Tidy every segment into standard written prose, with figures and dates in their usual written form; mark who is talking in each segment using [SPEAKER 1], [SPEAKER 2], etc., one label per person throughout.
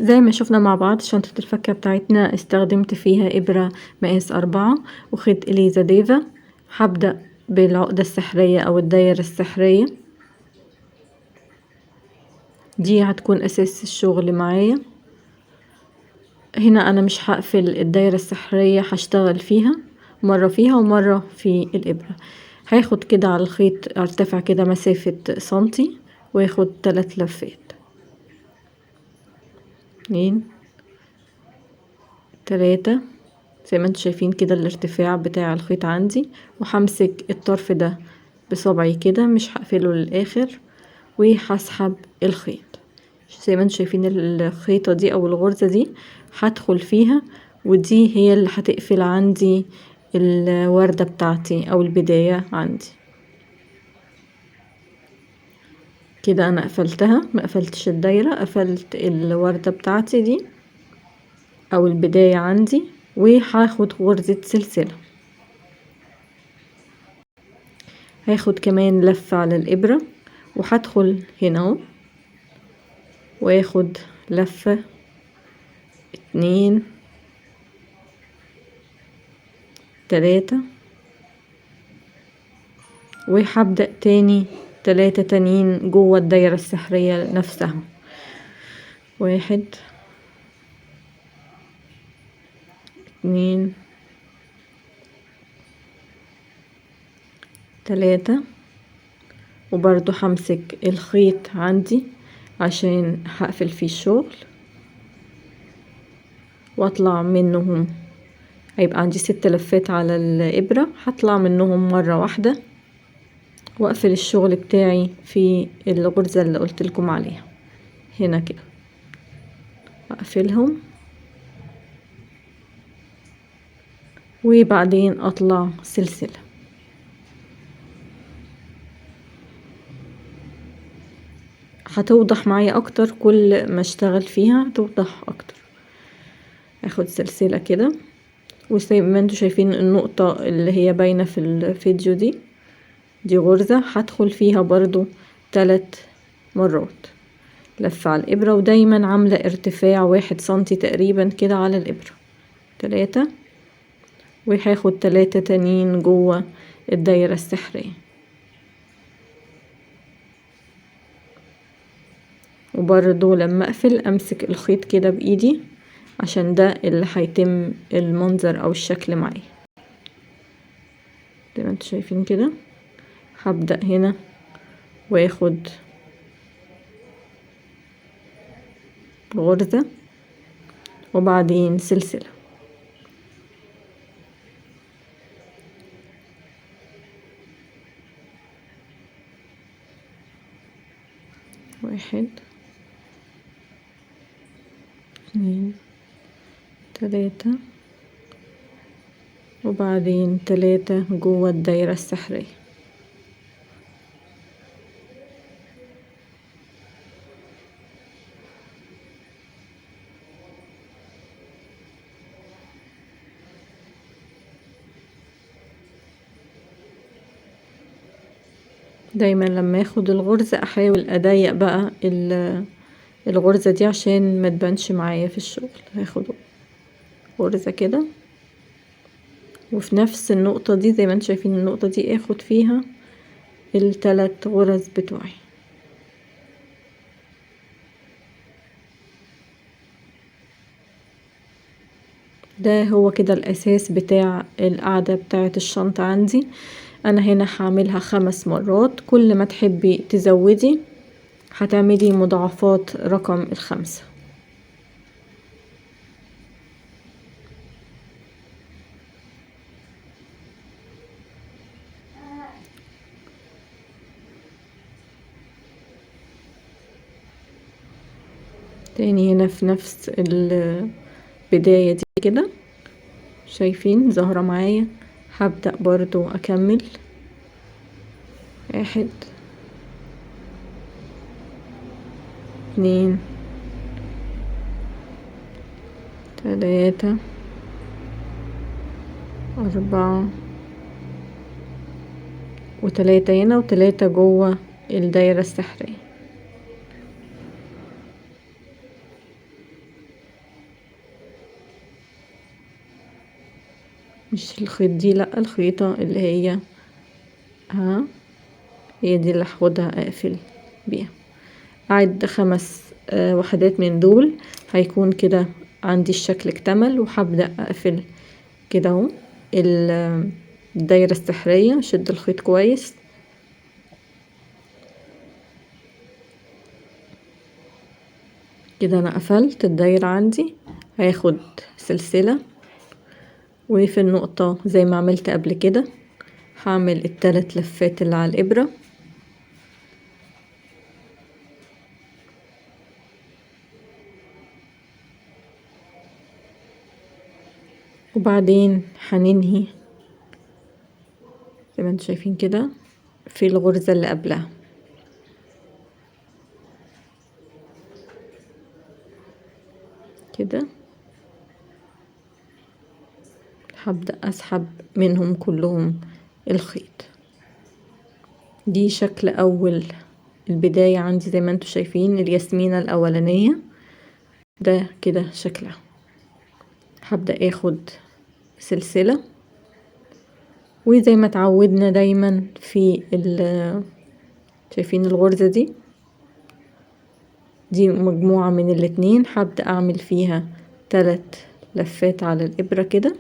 [SPEAKER 1] زي ما شفنا مع بعض شنطة الفكة بتاعتنا استخدمت فيها إبرة مقاس 4 وخيط إليزا ديفا. هبدأ بالعقدة السحرية أو الدايرة السحرية، دي هتكون أساس الشغل معايا. هنا أنا مش هقفل الدايرة السحرية، هشتغل فيها مرة فيها ومرة في الإبرة. هاخد كده على الخيط ارتفع كده مسافة سنتي واخد 3 لفات، 2 3 زي ما انتوا شايفين كده الارتفاع بتاع الخيط عندي. وهمسك الطرف ده بصبعي كده، مش هقفله للاخر، وهسحب الخيط زي ما انتوا شايفين. الخيطة دي او الغرزة دي هدخل فيها، ودي هي اللي هتقفل عندي الوردة بتاعتي او البداية عندي. كده انا قفلتها، ما قفلتش الدايرة، قفلت الوردة بتاعتي دي او البداية عندي، وهاخد غرزة سلسلة. هاخد كمان لفة على الإبرة وهدخل هنا اهو، واخد لفة 2 3 وهبدأ تاني 3 تانيين جوه الدايرة السحرية نفسها. 1 2 3 وبرضو همسك الخيط عندي عشان هقفل فيه الشغل واطلع منهم. هيبقى عندي 6 لفات على الإبرة، هطلع منهم مرة واحدة واقفل الشغل بتاعي في الغرزة اللي قلت لكم عليها هنا كده. اقفلهم وبعدين اطلع سلسلة. هتوضح معايا اكتر كل ما اشتغل فيها، توضح اكتر. اخد سلسلة كده، وزي ما انتوا شايفين النقطة اللي هي باينة في الفيديو دي غرزة هدخل فيها برضو 3 مرات لفة على الإبرة، ودايما عاملة ارتفاع 1 سنتي تقريبا كده على الإبرة. 3 وهاخد 3 تانيين جوه الدايرة السحرية. وبرضو لما اقفل امسك الخيط كده بايدي عشان ده اللي هيتم المنظر او الشكل معايا زي ما انتوا شايفين كده. هبدأ هنا واخد غرزة وبعدين سلسلة. واحد 2 3 وبعدين 3 جوه الدايرة السحرية. دايما لما اخد الغرزة احاول اضيق بقى الغرزة دي عشان ما تبانش معايا في الشغل. هاخد غرزة كده، وفي نفس النقطة دي زي ما انتوا شايفين النقطة دي اخد فيها ال3 غرز بتوعي. ده هو كده الاساس بتاع القاعدة بتاعة الشنطة عندي. انا هنا هعملها 5 مرات، كل ما تحبي تزودي هتعملي مضاعفات رقم 5. تاني هنا في نفس البداية دي كده شايفين ظاهرة معايا. هبدأ برضو اكمل 1 2 3 4 و3 هنا و3 جوه الدايرة السحرية. مش الخيط دي، لا الخيطة اللي هي هي دي اللي هاخدها اقفل بيها. اعد 5 وحدات من دول، هيكون كده عندي الشكل اكتمل. وهبدأ اقفل كده اهو الدايرة السحرية. شد الخيط كويس كده. انا قفلت الدايرة عندي. هاخد سلسلة، وفي النقطة زي ما عملت قبل كده هعمل ال3 لفات اللي على الإبرة، وبعدين هننهي زي ما انتم شايفين كده في الغرزة اللي قبلها كده. هبدأ اسحب منهم كلهم الخيط. دي شكل اول البداية عندي زي ما انتم شايفين الياسمينة الاولانية ده كده شكلها. هبدأ اخد سلسلة، وزي ما اتعودنا دايما في شايفين الغرزة دي مجموعة من الاتنين. هبدأ اعمل فيها 3 لفات على الابرة كده،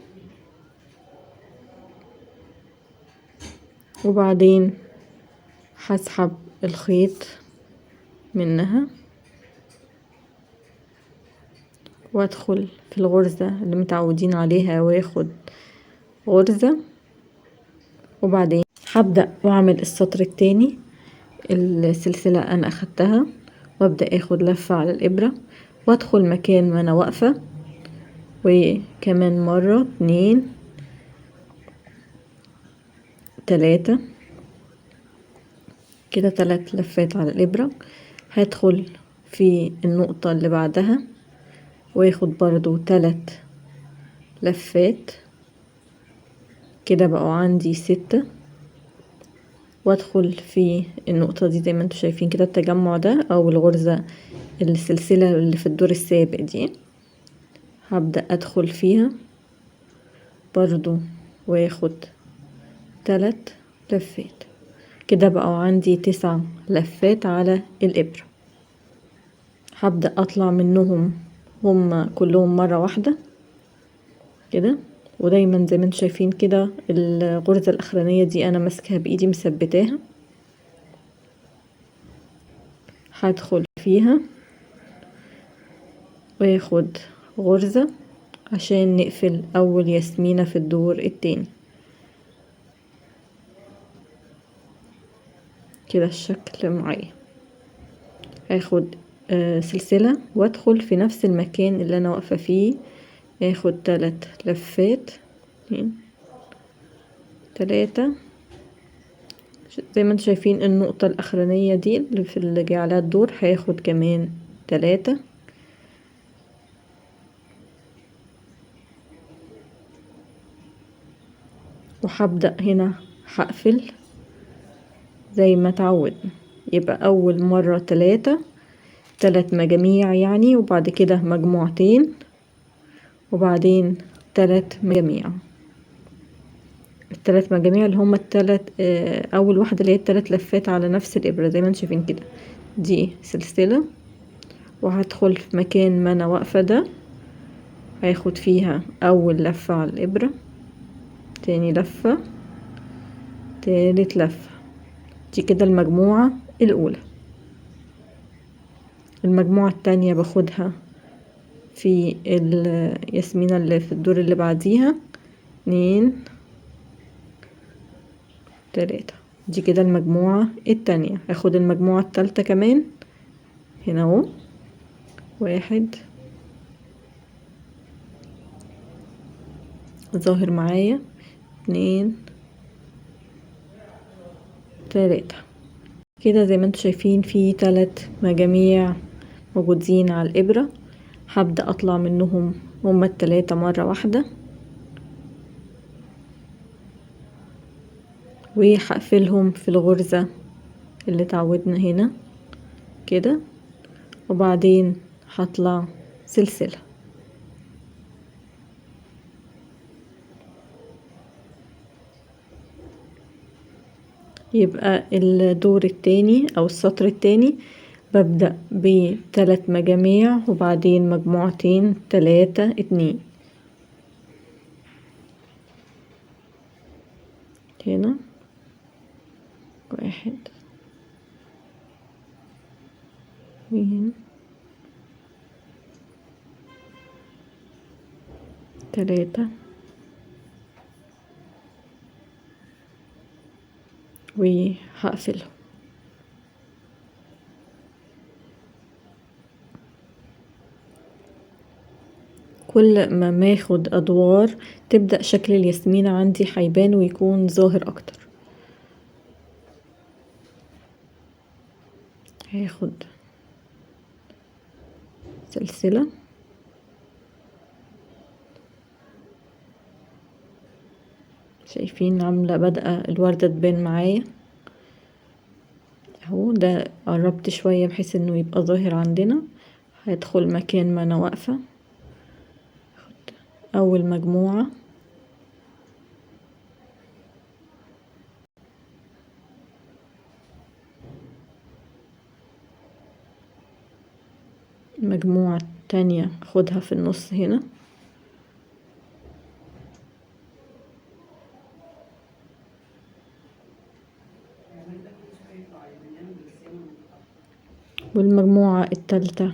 [SPEAKER 1] وبعدين هسحب الخيط منها وادخل في الغرزة اللي متعودين عليها واخد غرزة، وبعدين هبدأ واعمل السطر التاني. السلسلة انا اخدتها وابدأ اخد لفة على الابرة وادخل مكان ما انا واقفة، وكمان مرة 2 3 كده 3 لفات على الابرة. هدخل في النقطة اللي بعدها واخد برضو 3 لفات كده، بقوا عندي 6. وادخل في النقطة دي زي ما انتم شايفين كده التجمع ده او الغرزة السلسلة اللي في الدور السابق دي. هبدأ ادخل فيها برضو واخد 3 لفات كده، بقوا عندي 9 لفات على الابرة. هبدأ اطلع منهم هم كلهم مرة واحدة كده. ودايما زي ما انتم شايفين كده الغرزة الاخرانية دي انا ماسكها بايدي مثبتاها. هدخل فيها واخد غرزة عشان نقفل اول ياسمينة في الدور التاني كده الشكل معايا. هاخد سلسلة وادخل في نفس المكان اللي انا واقفة فيه، اخد 3 لفات 2 3 زي ما انتم شايفين. النقطة الاخرانية دي اللي في اللي جاي عليها الدور هاخد كمان 3، وهبدأ هنا هقفل زي ما اتعودنا. يبقى اول مرة 3 مجاميع يعني، وبعد كده مجموعتين، وبعدين 3 مجاميع. ال3 مجاميع اللي هما اول واحدة اللي هي ال3 لفات على نفس الابرة زي ما انتم شايفين كده. دي سلسلة وهدخل في مكان ما انا واقفة ده، هاخد فيها اول لفة على الابرة، تاني لفة، تالت لفة. دي كده المجموعة الاولى. المجموعة التانية باخدها في الياسمينة اللي في الدور اللي بعديها 2 3. دي كده المجموعة التانية. هاخد المجموعة التالتة كمان هنا اهو 1 ظاهر معايا 2 3 كده زي ما انتم شايفين في 3 مجاميع موجودين على الإبرة. هبدأ اطلع منهم هما ال3 مرة واحدة، وهقفلهم في الغرزة اللي اتعودنا هنا كده، وبعدين هطلع سلسلة. يبقى الدور التاني او السطر التاني ببدأ ب3 مجاميع وبعدين مجموعتين 3 2 هنا 1 2 3 وهقفله. كل ما ماخد ادوار تبدأ شكل الياسمينة عندي هيبان ويكون ظاهر اكتر. هاخد سلسلة شايفين عاملة بدأ الوردة تبان معايا اهو، ده قربت شوية بحيث انه يبقى ظاهر عندنا. هيدخل مكان ما انا واقفة اول مجموعة المجموعة التانية اخدها في النص هنا والمجموعة التالتة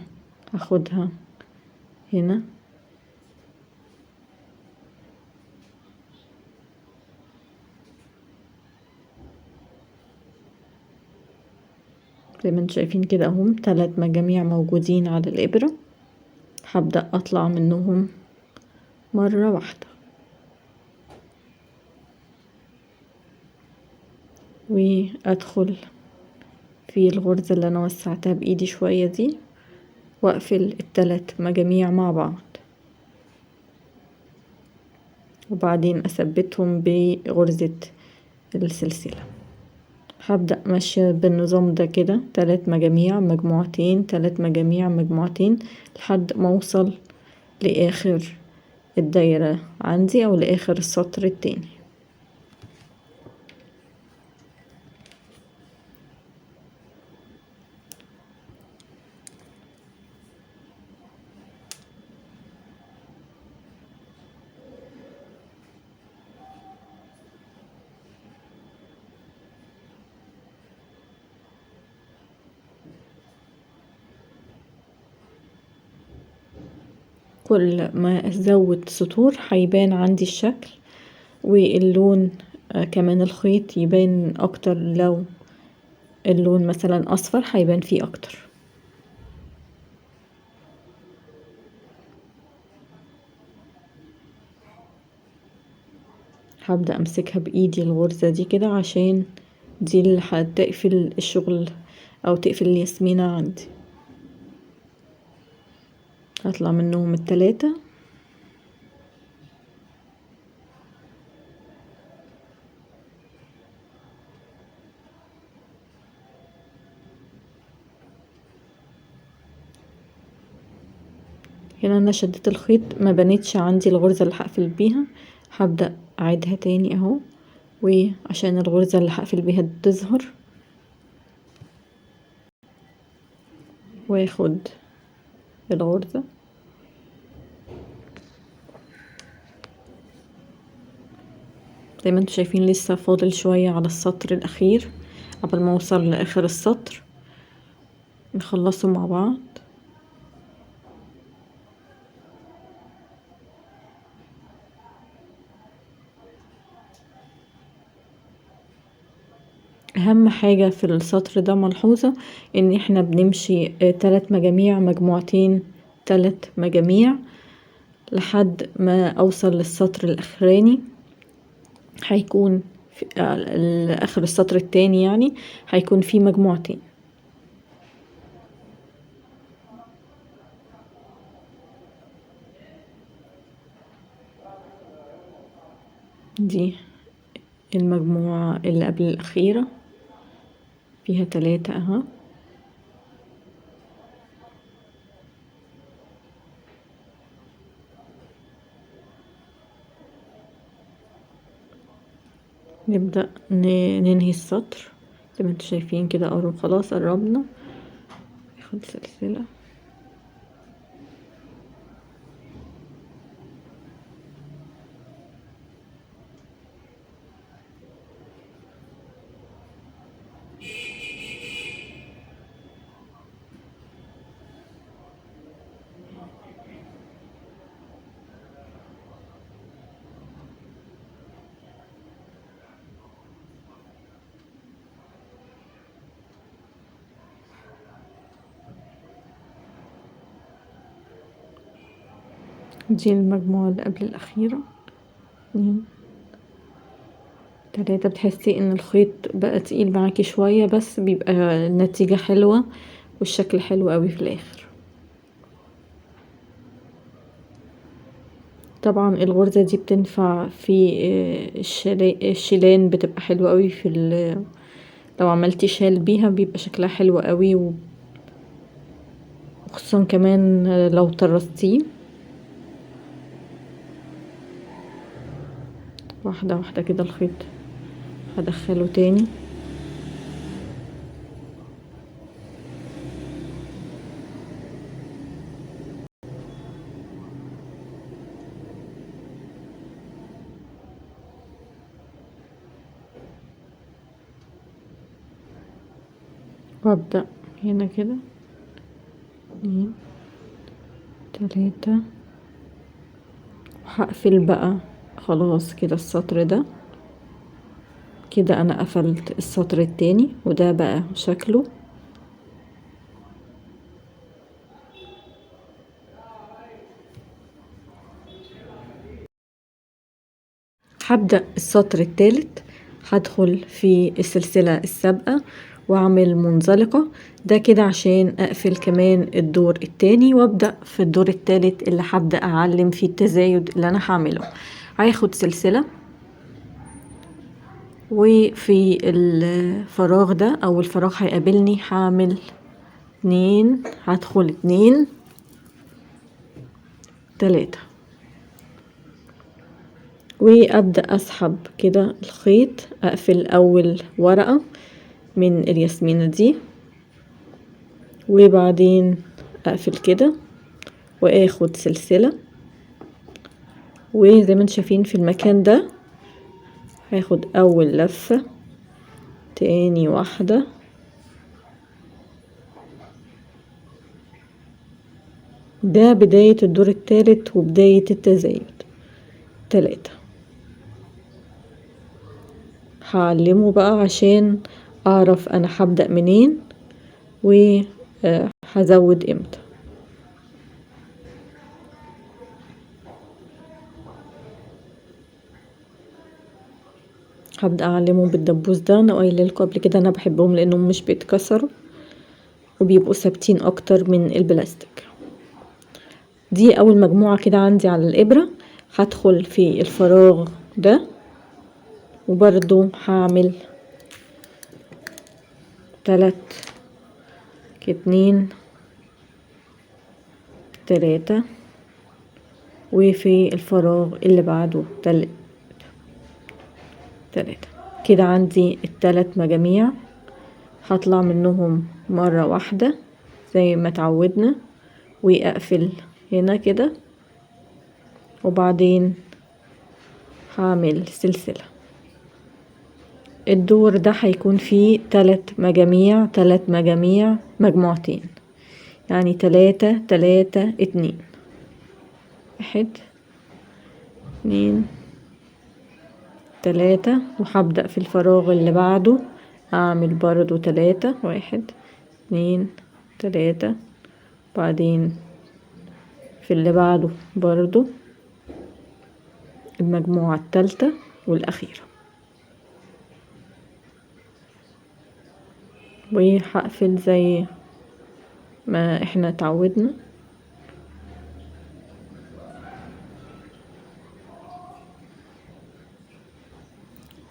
[SPEAKER 1] هاخدها هنا زي ما انتم شايفين كده اهم 3 مجاميع موجودين على الابرة. هبدأ اطلع منهم مرة واحدة وادخل في الغرزة اللي انا وسعتها بايدي شوية دي واقفل ال3 مجاميع مع بعض وبعدين اثبتهم بغرزة السلسلة. هبدأ ماشية بالنظام ده كده 3 مجاميع مجموعتين 3 مجاميع مجموعتين لحد ما اوصل لاخر الدايرة عندي او لاخر السطر التاني. كل ما ازود سطور هيبان عندي الشكل واللون كمان الخيط يبان اكتر. لو اللون مثلا اصفر هيبان فيه اكتر. هبدأ امسكها بايدي الغرزة دي كده عشان دي اللي هتقفل الشغل او تقفل الياسمينة عندي. هطلع منهم ال3 هنا انا شديت الخيط ما بنتش عندي الغرزة اللي هقفل بيها. هبدأ اعيدها تاني اهو وعشان الغرزة اللي هقفل بيها تظهر واخد الغرزة زي ما انتم شايفين. لسه فاضل شوية على السطر الاخير قبل ما اوصل لاخر السطر نخلصه مع بعض. اهم حاجة في السطر ده ملحوظة ان احنا بنمشي 3 مجاميع مجموعتين 3 مجاميع لحد ما اوصل للسطر الاخراني. هيكون في اخر السطر التاني يعني هيكون في مجموعتين. دي المجموعة اللي قبل الاخيرة فيها 3 اهو. نبدأ ننهي السطر زي ما انتوا شايفين كده قرب، خلاص قربنا. اخد سلسلة دي المجموعة اللي قبل الأخيرة. 2 3. بتحسي ان الخيط بقى تقيل معاكي شوية، بس بيبقى النتيجة حلوة والشكل حلو قوي في الآخر. طبعا الغرزة دي بتنفع في الشيلان، بتبقى حلوة قوي لو عملتي شال بيها بيبقى شكلها حلو قوي، وخصوصا كمان لو طرستيه. واحدة واحدة كده الخيط هدخله تاني. وابدأ هنا كده 2 3. هقفل بقى خلاص كده السطر ده. كده انا قفلت السطر التاني، وده بقى شكله. هبدأ السطر التالت، هدخل في السلسلة السابقة واعمل منزلقة. ده كده عشان اقفل كمان الدور التاني، وابدأ في الدور التالت اللي هبدأ اعلم فيه التزايد اللي انا هعمله. هاخد سلسلة، وفي الفراغ ده او الفراغ هيقابلني هعمل 2، هدخل 2 3، وابدأ اسحب كده الخيط. اقفل اول ورقة من الياسمينة دي، وبعدين اقفل كده واخد سلسلة، وزي ما انتم شايفين في المكان ده هاخد اول لفة، تاني واحدة، ده بداية الدور التالت وبداية التزايد. 3. هعلمه بقى عشان اعرف انا هبدأ منين وهزود امتى. هبدأ اعلمه بالدبوس ده. انا قايله لكم قبل كده انا بحبهم لانهم مش بيتكسروا وبيبقوا ثابتين اكتر من البلاستيك. دي اول مجموعة كده عندي على الابرة. هدخل في الفراغ ده وبرضو هعمل 3 2 3، وفي الفراغ اللي بعده 3. كده عندي ال3 مجاميع. هطلع منهم مرة واحدة زي ما اتعودنا، واقفل هنا كده، وبعدين هعمل سلسلة. الدور ده هيكون فيه 3 مجاميع، 3 مجاميع، مجموعتين، يعني 3 3 2، 1 2 3. وهبدأ في الفراغ اللي بعده اعمل برضو 3، 1 2 3، بعدين في اللي بعده برضو المجموعة الثالثة والأخيرة، وهقفل زي ما احنا اتعودنا.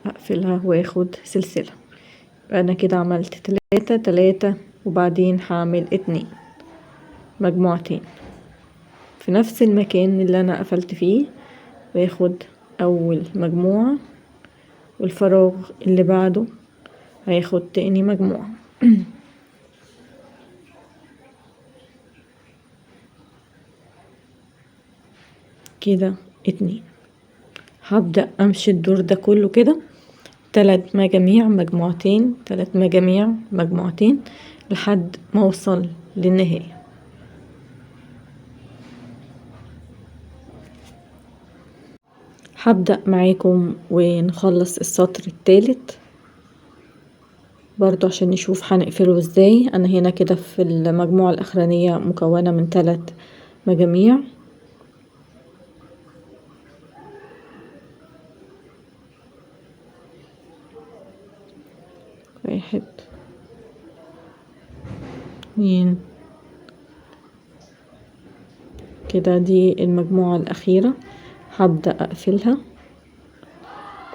[SPEAKER 1] هقفلها واخد سلسلة. انا كده عملت 3 3، وبعدين هعمل 2 مجموعتين في نفس المكان اللي انا قفلت فيه، واخد اول مجموعة والفراغ اللي بعده هياخد تاني مجموعة كده 2. هبدأ امشي الدور ده كله كده 3 مجاميع مجموعتين، 3 مجاميع مجموعتين، لحد ما اوصل للنهاية. هبدأ معاكم ونخلص السطر الثالث برضو عشان نشوف هنقفله ازاي. انا هنا كده في المجموعة الاخرانية مكونة من 3 مجاميع، واحد 2 كده. دي المجموعة الأخيرة هبدأ أقفلها.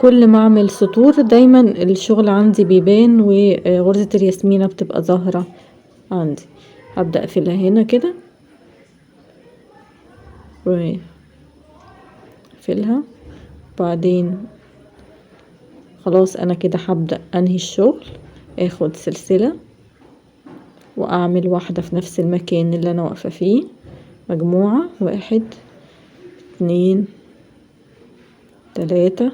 [SPEAKER 1] كل ما أعمل سطور دايما الشغل عندي بيبان وغرزة الياسمينة بتبقى ظاهرة عندي. هبدأ أقفلها هنا كده وأقفلها. بعدين خلاص أنا كده هبدأ أنهي الشغل. أخد سلسلة وأعمل واحدة في نفس المكان اللي أنا واقفة فيه، مجموعة 1 2 3،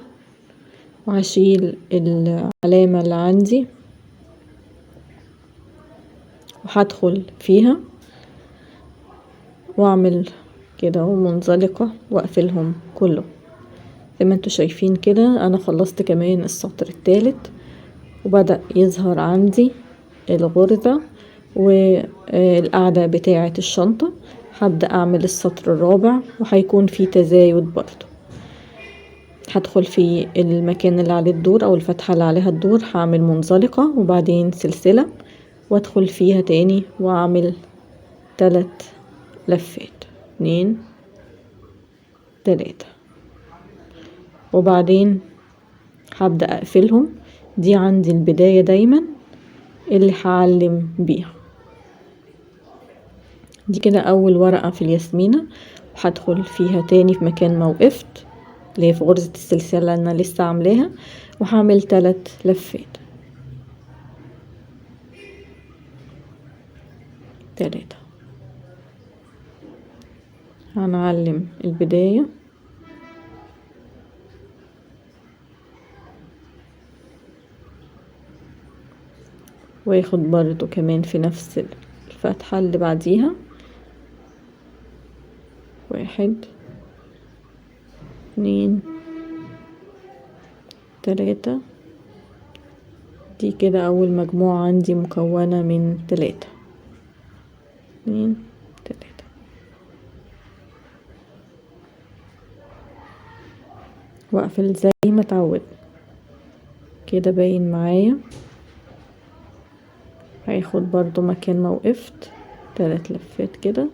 [SPEAKER 1] وهشيل العلامة اللي عندي وهدخل فيها واعمل كده منزلقة واقفلهم كله زي ما انتوا شايفين كده. انا خلصت كمان السطر الثالث وبدأ يظهر عندي الغرزة والقاعدة بتاعة الشنطة. هبدأ اعمل السطر الرابع وهيكون في تزايد برضو. هدخل في المكان اللي عليه الدور او الفتحة اللي عليها الدور، هعمل منزلقة وبعدين سلسلة وادخل فيها تاني واعمل 3 لفات 2 3، وبعدين هبدأ اقفلهم. دي عندي البداية دايما اللي هعلم بيها. دي كده اول ورقة في الياسمينة، وهدخل فيها تاني في مكان ما وقفت اللي هي في غرزة السلسلة اللي انا لسه عاملاها، وهعمل 3 لفات 3. هنعلم البداية واخد برضو كمان في نفس الفتحة اللي بعديها 1 2 3. دي كده اول مجموعة عندي مكونة من 3 2 3. واقفل زي ما اتعودت كده. باين معايا. هاخد برضو مكان ما وقفت 3 لفات كده،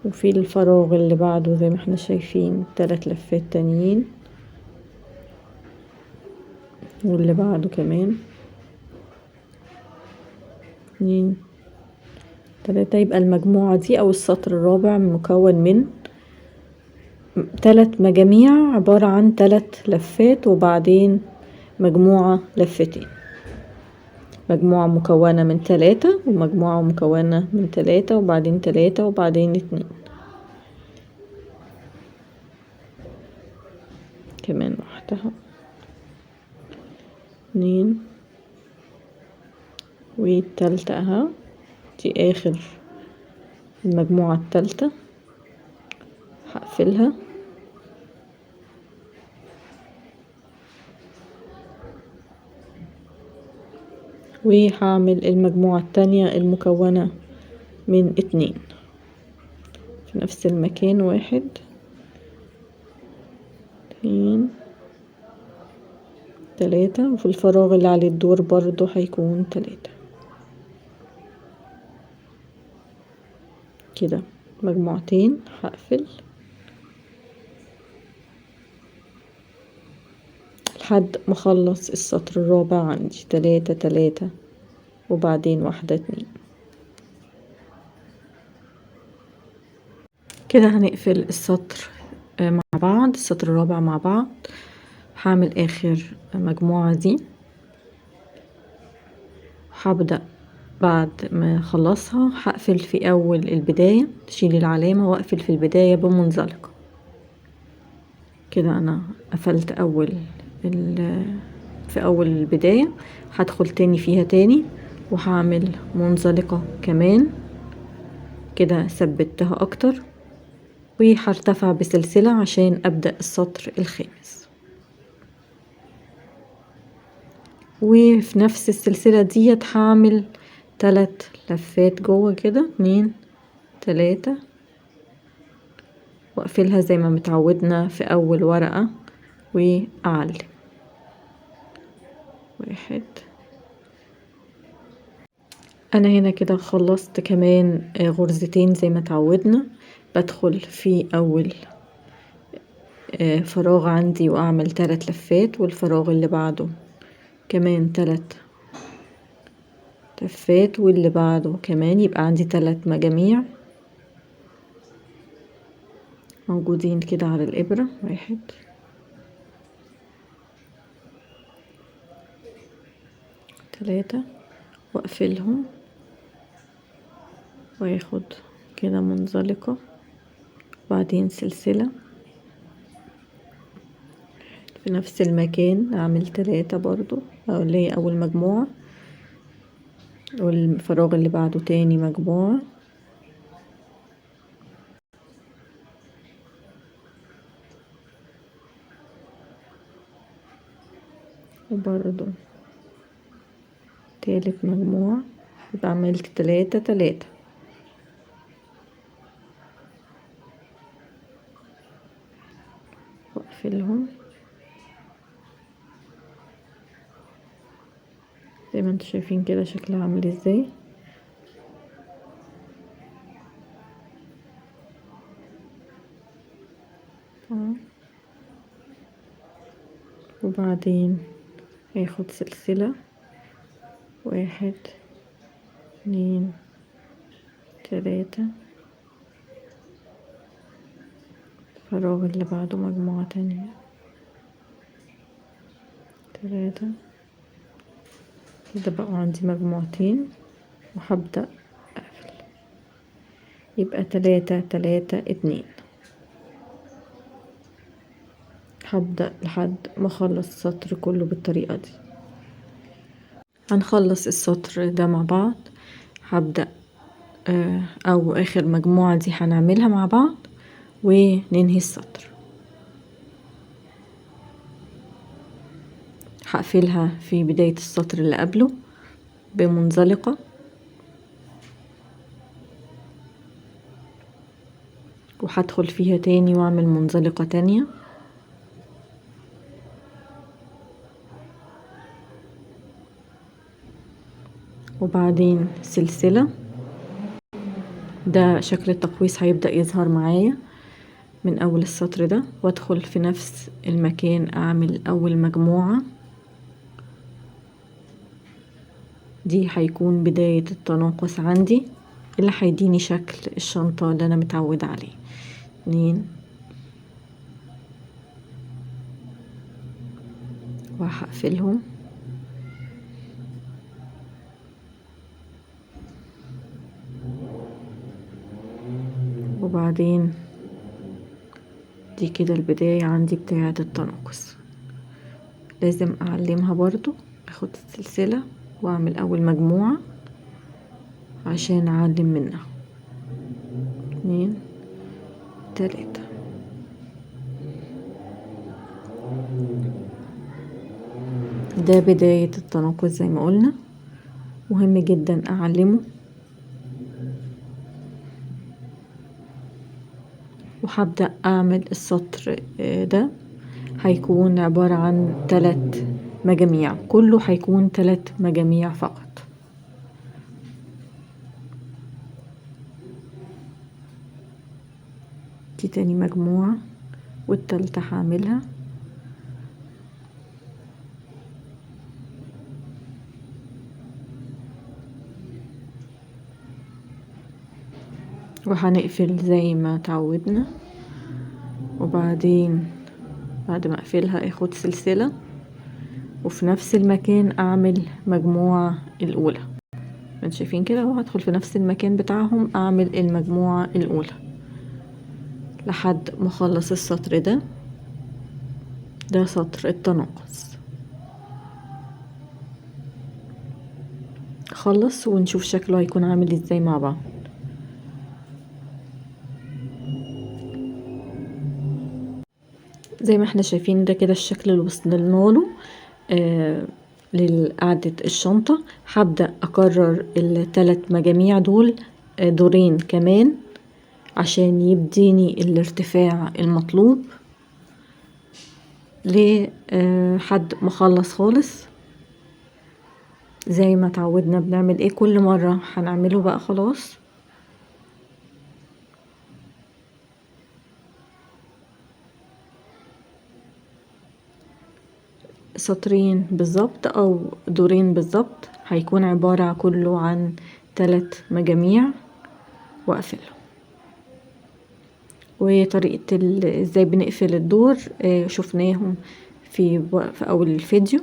[SPEAKER 1] وفي الفراغ اللي بعده زي ما احنا شايفين 3 لفات تانيين، واللي بعده كمان 2 3. يبقى المجموعة دي او السطر الرابع مكون من 3 مجاميع عبارة عن 3 لفات وبعدين مجموعة لفتين. مجموعة مكونة من 3 ومجموعة مكونة من 3 وبعدين 3 وبعدين 2. كمان واحدة 2 والتالتة اهو. دي اخر المجموعة التالتة هقفلها وهعمل المجموعة التانية المكونة من 2 في نفس المكان 1 2 3، وفي الفراغ اللي عليه الدور برضو هيكون 3 كده. مجموعتين هقفل لحد ما اخلص السطر الرابع عندي 3 3 وبعدين 1 2. كده هنقفل السطر مع بعض، السطر الرابع مع بعض. هعمل اخر مجموعة دي هبدأ بعد ما اخلصها هقفل في اول البداية، تشيل العلامة واقفل في البداية بمنزلقة كده. انا قفلت في اول البداية، هدخل تاني فيها تاني وهعمل منزلقة كمان كده، ثبتها اكتر وهرتفع بسلسلة عشان ابدأ السطر الخامس. وفي نفس السلسلة ديت هعمل 3 لفات جوه كده، 2 3، واقفلها زي ما متعودنا في اول ورقة واعلم 1. انا هنا كده خلصت كمان غرزتين زي ما تعودنا. بدخل في اول فراغ عندي واعمل 3 لفات، والفراغ اللي بعده كمان 3 لفات، واللي بعده كمان، يبقى عندي 3 مجاميع موجودين كده على الإبرة. 1 3، واقفلهم واخد كده منزلقة، وبعدين سلسلة في نفس المكان، اعمل 3 برضو، او اللي هي اول مجموعة، والفراغ اللي بعده تاني مجموعة، وبرضو تالت مجموعة، يبقى عملت 3 3. واقفلهم زي ما انتوا شايفين كده شكلها عامل ازاي. وبعدين هاخد سلسلة 1 2 3، الفراغ اللي بعده مجموعة تانية 3 كده، بقوا عندي مجموعتين وهبدأ اقفل، يبقى 3 3 2. هبدأ لحد ما اخلص السطر كله بالطريقة دي. هنخلص السطر ده مع بعض. هبدأ او اخر مجموعة دي هنعملها مع بعض وننهي السطر. هقفلها في بداية السطر اللي قبله بمنزلقة، وهدخل فيها تاني واعمل منزلقة تانية، وبعدين سلسلة. ده شكل التقويس هيبدأ يظهر معايا من اول السطر ده، وادخل في نفس المكان اعمل اول مجموعة، دي هيكون بداية التناقص عندي اللي هيديني شكل الشنطة اللي انا متعودة عليه. 2 وهقفلهم، وبعدين دي كده البداية عندي بتاعة التناقص. لازم اعلمها برضو، اخد السلسلة واعمل اول مجموعة عشان اعلم منها. 2 3. ده بداية التناقص زي ما قلنا، مهم جدا اعلمه. وهبدأ اعمل السطر ده هيكون عبارة عن 3 مجاميع، كله هيكون 3 مجاميع فقط. دي تاني مجموعة والتالتة هعملها، وهنقفل زي ما تعودنا، وبعدين بعد ما اقفلها اخد سلسلة وفي نفس المكان اعمل مجموعة الاولى. ما انتوا شايفين كده، وهدخل في نفس المكان بتاعهم اعمل المجموعة الاولى لحد ما اخلص السطر ده سطر التناقص. خلص ونشوف شكله هيكون عامل ازاي مع بعض. زي ما احنا شايفين ده كده الشكل اللي وصلنا له لقعدة الشنطة. هبدأ اكرر ال3 مجاميع دول دورين كمان عشان يديني الارتفاع المطلوب لحد ما اخلص خالص. زي ما اتعودنا بنعمل ايه كل مرة هنعمله بقى خلاص. سطرين بالظبط او دورين بالظبط، هيكون عبارة كله عن 3 مجاميع واقفله. وطريقة ازاي بنقفل الدور شفناهم في اول الفيديو.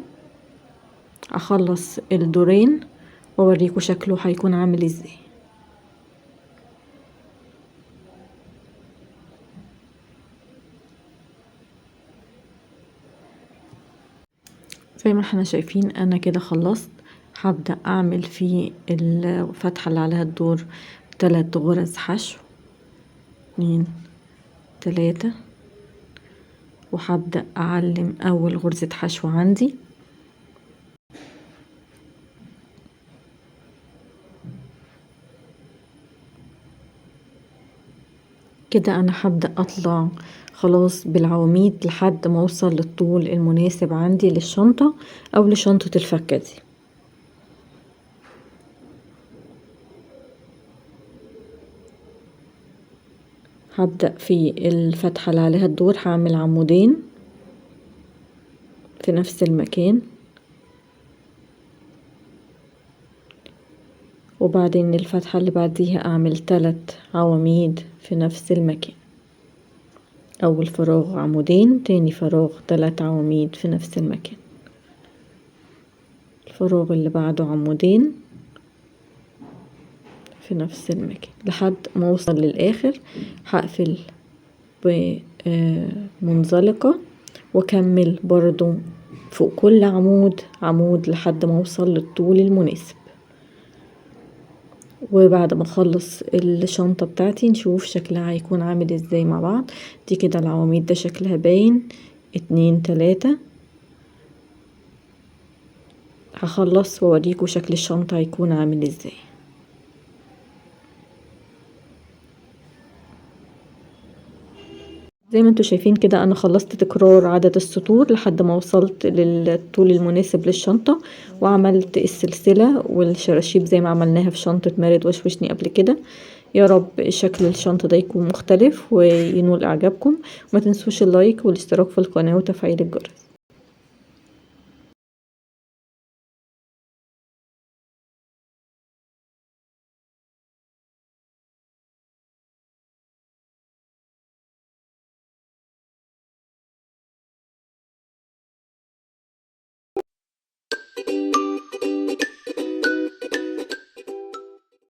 [SPEAKER 1] اخلص الدورين واوريكم شكله هيكون عامل ازاي. زي ما احنا شايفين انا كده خلصت. هبدأ اعمل في الفتحة اللي عليها الدور 3 غرز حشو، 2 3، وهبدأ اعلم اول غرزة حشو عندي. كده انا هبدأ اطلع خلاص بالعواميد لحد ما اوصل للطول المناسب عندي للشنطة او لشنطة الفكة دي. هبدأ في الفتحة اللي عليها الدور هعمل عمودين في نفس المكان، وبعدين الفتحة اللي بعديها اعمل 3 عواميد في نفس المكان. اول فراغ عمودين، تاني فراغ 3 عواميد في نفس المكان، الفراغ اللي بعده عمودين في نفس المكان لحد ما اوصل للاخر. هقفل بمنزلقة واكمل برضو فوق كل عمود لحد ما اوصل للطول المناسب. وبعد ما اخلص الشنطة بتاعتي نشوف شكلها هيكون عامل ازاي مع بعض. دي كده العواميد ده شكلها باين 2 3. هخلص واوريكم شكل الشنطة هيكون عامل ازاي. زي ما انتوا شايفين كده انا خلصت تكرار عدد السطور لحد ما وصلت للطول المناسب للشنطة، وعملت السلسلة والشراشيب زي ما عملناها في شنطة مارد وشوشني قبل كده. يا رب شكل الشنطة ده يكون مختلف وينول اعجابكم، وما تنسوش اللايك والاشتراك في القناة وتفعيل الجرس.